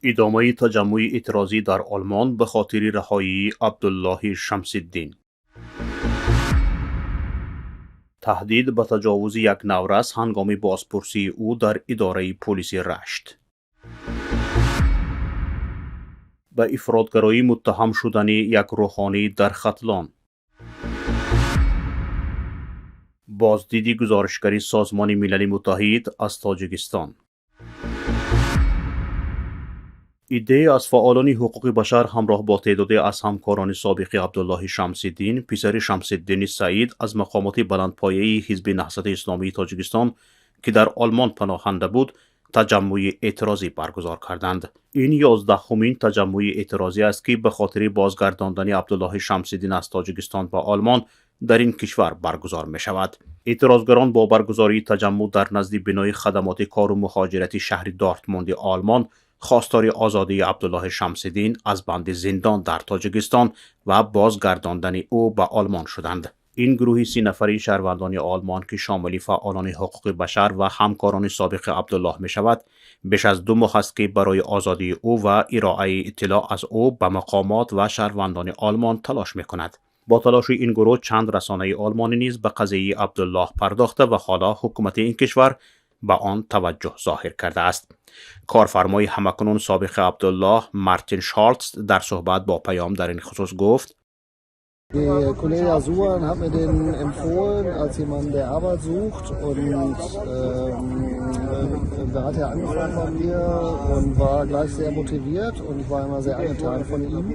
ادامه تجمع اعتراضی در آلمان به خاطر رهایی عبدالله شمس‌الدین. تهدید به تجاوز یک نورس هنگام بازپرسی او در اداره پلیس رشت. به افراطگرایی متهم شدن یک روحانی در ختلان. بازدید گزارشگری سازمان ملل متحد از تاجیکستان. عده‌ای از فعالان حقوق بشر همراه با تعدادی از همکاران سابق عبدالله شمس‌الدین پسر شمس‌الدین سعید از مقامات بلندپایه حزب نهضت اسلامی تاجیکستان که در آلمان پناهنده بود تجمع اعتراضی برگزار کردند. این 11مین تجمع اعتراضی است که به خاطر بازگرداندن عبدالله شمس‌الدین از تاجیکستان به آلمان در این کشور برگزار می شود. اعتراضگران با برگزاری تجمع در نزد بنای خدمات کار و مهاجرت شهر دارتموند آلمان خواستار آزادی عبدالله شمس‌الدین از بند زندان در تاجیکستان و بازگرداندن او به آلمان شدند. این گروه 3 نفری شهروندان آلمان که شامل فعالان حقوق بشر و همکاران سابق عبدالله می شود، بیش از 2 ماه است که برای آزادی او و ارائه اطلاع از او به مقامات و شهروندان آلمان تلاش می کند. با تلاش این گروه چند رسانه آلمانی نیز به قضیه عبدالله پرداخته و حالا حکومت این کشور به آن توجه ظاهر کرده است. کارفرمای همکنون سابق عبدالله مارتین شالتز در صحبت با پیام در این خصوص گفت: Der Kollege Asuan hat mir den empfohlen als jemand, der Arbeit sucht und da hat er angefangen bei mir und war gleich sehr motiviert und ich war immer sehr angetan von ihm,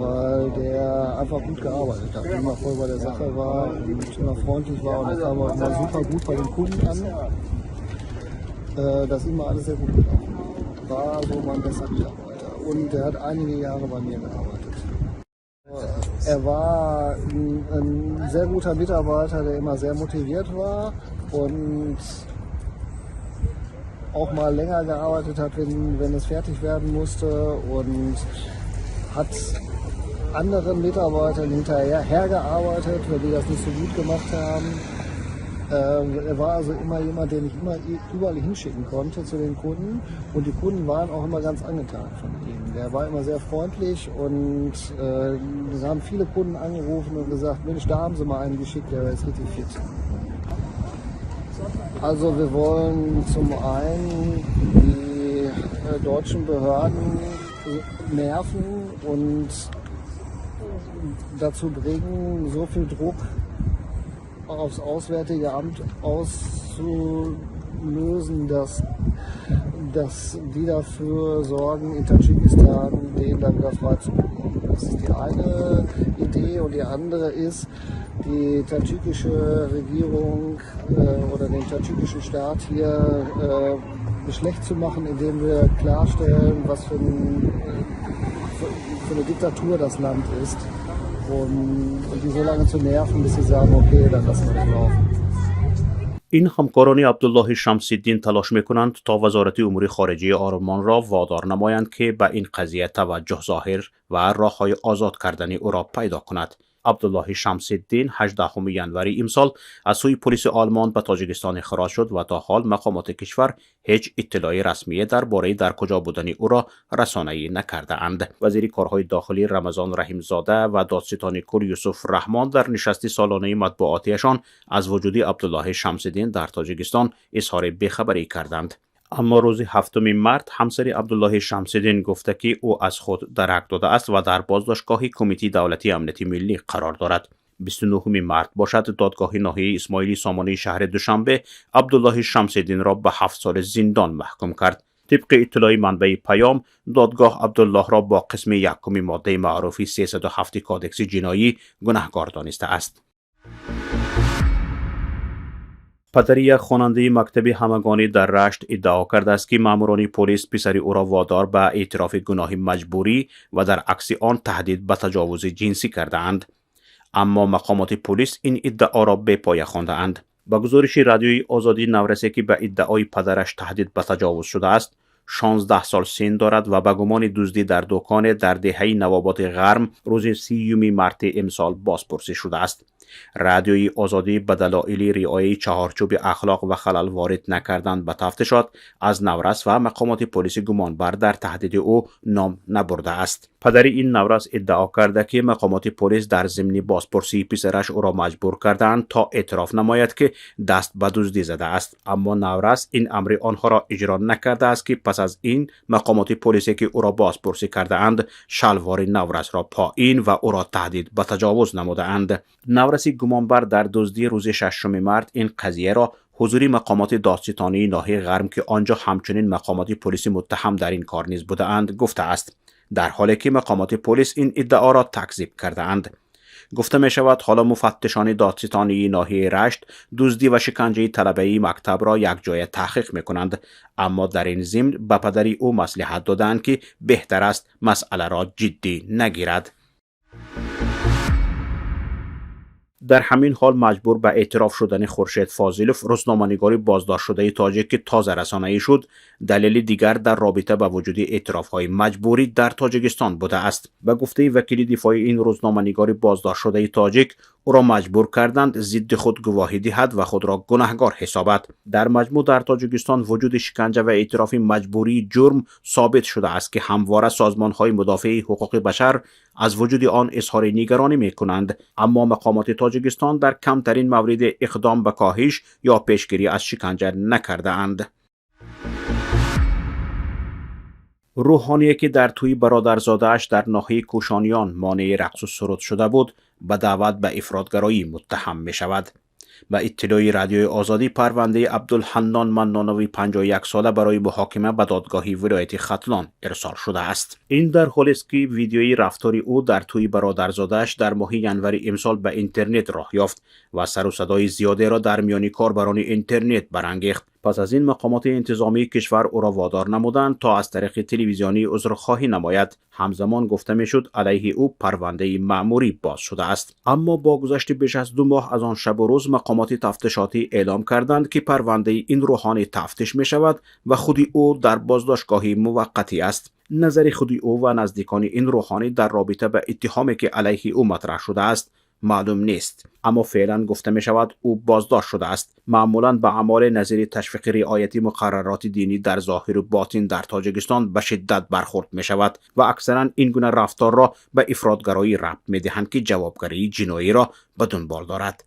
weil der einfach gut gearbeitet hat, immer voll bei der Sache war und immer freundlich war und er kam auch immer super gut bei den Kunden an. Das ist immer alles sehr gut gelaufen. War so mein bester Mitarbeiter und er hat einige Jahre bei mir gearbeitet. Er war ein sehr guter Mitarbeiter, der immer sehr motiviert war und auch mal länger gearbeitet hat, wenn es fertig werden musste und hat anderen Mitarbeitern hinterher gearbeitet, wenn die das nicht so gut gemacht haben. Er war also immer jemand, den ich immer überall hinschicken konnte zu den Kunden und die Kunden waren auch immer ganz angetan von ihm. Der war immer sehr freundlich und es haben viele Kunden angerufen und gesagt, Mensch, da haben Sie mal einen geschickt, der ist richtig fit. Also wir wollen zum einen die deutschen Behörden nerven und dazu bringen, so viel Druck aufs Auswärtige Amt auszulösen, dass die dafür sorgen, in Tadschikistan den dann wieder freizubringen. Das ist die eine Idee und die andere ist, die tadschikische Regierung oder den tadschikischen Staat hier schlecht zu machen, indem wir klarstellen, was für eine Diktatur das Land ist. Und die so lange zu nerven, bis sie sagen, okay, dann lassen wir das laufen. این همکاران عبدالله شمس‌الدین تلاش میکنند تا وزارت امور خارجه آلمان را وادار نمایند که به این قضیه توجه ظاهر و راههای آزاد کردن او را پیدا کند. عبدالله شمس‌الدین 18 ژانویه امسال از سوی پلیس آلمان به تاجیکستان اخراج شد و تا حال مقامات کشور هیچ اطلاعی رسمی درباره در کجا بودن او را رسانه‌ای نکرده اند. وزیر کارهای داخلی رمضان رحیم‌زاده و دادستان کل یوسف رحمان در نشست سالانه مطبوعاتیشان از وجود عبدالله شمس‌الدین در تاجیکستان اظهار بیخبری کردند. اما روز 7 مارس همسر عبدالله شمس‌الدین گفته که او از خود درک داده است و در بازداشتگاه کمیته دولتی امنیت ملی قرار دارد. 29 مارس باشد دادگاه ناحیه اسماعیلی سامانه شهر دوشنبه عبدالله شمس‌الدین را به 7 سال زندان محکوم کرد. طبق اطلاع منبع پیام، دادگاه عبدالله را با قسم 1 ماده معروف 307 کادکس جنایی گناهکار دانسته است. پدر یک خواننده مکتب همگانی در رشت ادعا کرده است که ماموران پلیس پسر او را وادار به اعتراف گناه مجبوری و در عکس آن تهدید به تجاوز جنسی کرده اند. اما مقامات پلیس این ادعا را به پایه خوانده اند. با گزارش رادیوی آزادی نورسه که به ادعای پدرش تهدید به تجاوز شده است، 16 سال سن دارد و به گمان دزدی در دکان در دهه نوابات غرم روز 30 مارس امسال بازپرسی شده است. رادیوی آزادی به دلایل رعایت چهارچوب اخلاق و خلل وارد نکردن به تفتیشات از نورس و مقامات پلیس گمانبر در تهدید او نام نبرده است. پدر این نورس ادعا کرده که مقامات پلیس در ضمن بازپرسی پسرش او را مجبور کردند تا اعتراف نماید که دست به دزدی زده است، اما نورس این امر آنها را اجرا نکرده است که پس از این مقامات پلیسی که او را بازپرسی کرده اند شلوار نورس را پایین و او را تهدید به تجاوز نموده اند. نورس گمانبر در دزدی روز 6 مارس این قضیه را حضور مقامات دادستانی ناحیه غرم که آنجا همچنین مقامات پلیسی متهم در این کار نیز بودند گفته است، در حالی که مقامات پلیس این ادعا را تکذیب کرده اند. گفته می شود حالا مفتشان دادستانی ناحیه رشت دزدی و شکنجه طلبه مکتب را یک جای تحقیق می کنند، اما در این ضمن به پدری او مصلحت دادند که بهتر است مسئله را جدی نگیرد. در همین حال مجبور به اعتراف شدن خورشید فاضلوف، روزنامه‌نگار بازداشت شده تاجیک که تازه رسانه‌ای شد، دلیل دیگر در رابطه با وجود اعتراف‌های مجبوری در تاجیکستان بوده است. به گفته وکیل دفاع این روزنامه‌نگار بازداشت شده تاجیک، او را مجبور کردند ضد خود گواهی دهد و خود را گناهکار حسابد. در مجموع در تاجیکستان وجود شکنجه و اعتراف مجبوری جرم ثابت شده است که همواره سازمان‌های مدافع حقوق بشر از وجود آن اظهار نگرانی می‌کنند، اما مقامات تاجیکستان در کمترین مورد اقدام به کاهش یا پیشگیری از شکنجه نکرده اند. روحانی که در توی برادرزاده‌اش در ناحیه کوشانیان مانع رقص و سرود شده بود، به دعوت به افراطگرایی متهم می شود. به اطلاع رادیوی آزادی، پرونده عبدالحنان منانوی 51 ساله برای محاکمه به دادگاه ولایت ختلان ارسال شده است. این در حالی است که ویدیوی رفتار او در توی برادرزاده‌اش در ماه ژانویه امسال به اینترنت راه یافت و سر و صدای زیادی را در میان کاربران اینترنت برانگیخت. پس از این مقامات انتظامی کشور او را وادار نمودند تا از طریق تلویزیونی عذرخواهی نماید. همزمان گفته میشد علیه او پرونده مأموری باز شده است، اما با گذشت بیش از 2 ماه از آن شب و روز مقامات تفتیشاتی اعلام کردند که پرونده این روحانی تفتیش می شود و خودی او در بازداشتگاه موقتی است. نظر خودی او و نزدیکان این روحانی در رابطه به اتهامی که علیه او مطرح شده است معلوم نیست، اما فعلا گفته می شود او بازداشت شده است. معمولا به اعمال نظیر تشویق رعایت مقررات دینی در ظاهر و باطن در تاجیکستان به شدت برخورد می شود و اکثرا این گونه رفتار را به افراطگرایی ربط می دهند که جوابگری جنایی را به دنبال دارد.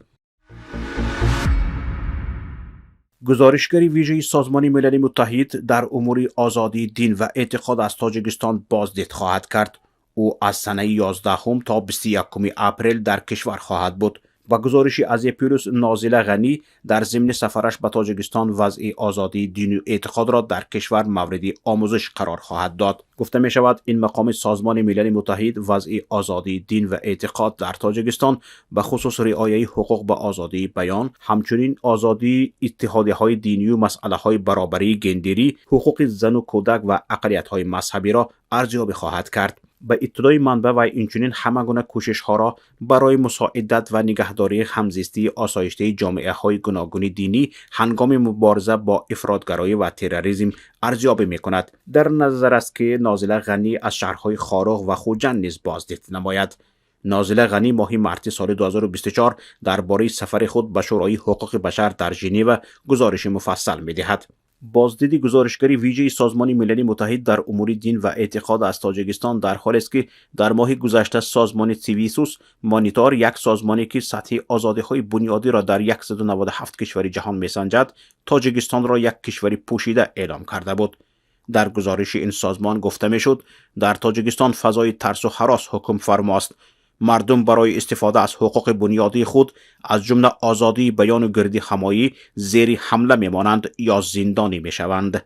گزارشگر ویژه سازمان ملل متحد در امور آزادی دین و اعتقاد از تاجیکستان بازدید خواهد کرد. او از سنه 11 تا 21 اپریل در کشور خواهد بود. با گزارشی از پیروز نازل غنی در ضمن سفرش به تاجیکستان وضع آزادی دین و اعتقاد را در کشور مورد آموزش قرار خواهد داد. گفته می شود این مقام سازمان ملل متحد وضع آزادی دین و اعتقاد در تاجیکستان به خصوص رعایت حقوق به آزادی بیان، همچنین آزادی اتحادیه‌های دینی و مسئله‌های برابری گندری، حقوق زن و کودک و اقلیت‌های مذهبی را ارزیابی خواهد کرد. به اطلاع منبع و اینچنین همه گونه کوشش‌ها را برای مساعدت و نگهداری همزیستی آسایشته جامعه‌های گوناگون دینی هنگام مبارزه با افراطگرایی و تروریسم ارزیابی می‌کند. در نظر است که نازل غنی از شهرهای خاروغ و خوجند نیز بازدید نماید. نازل غنی ماه مارس سال 2024 درباره سفر خود به شورای حقوق بشر در ژنو گزارش مفصل می‌دهد. بازدید گزارشگری ویژه سازمان ملل متحد در امور دین و اعتقاد از تاجیکستان در حالی است که در ماه گذشته سازمان سیویسوس مانیتور، یک سازمانی که سطح آزادی‌های بنیادی را در 197 کشور جهان می‌سنجد، تاجیکستان را یک کشور پوشیده اعلام کرده بود. در گزارش این سازمان گفته می‌شد در تاجیکستان فضای ترس و هراس حکم فرماست. مردم برای استفاده از حقوق بنیادی خود از جمله آزادی بیان و گردی همایی زیر حمله می‌مانند یا زندانی می‌شوند.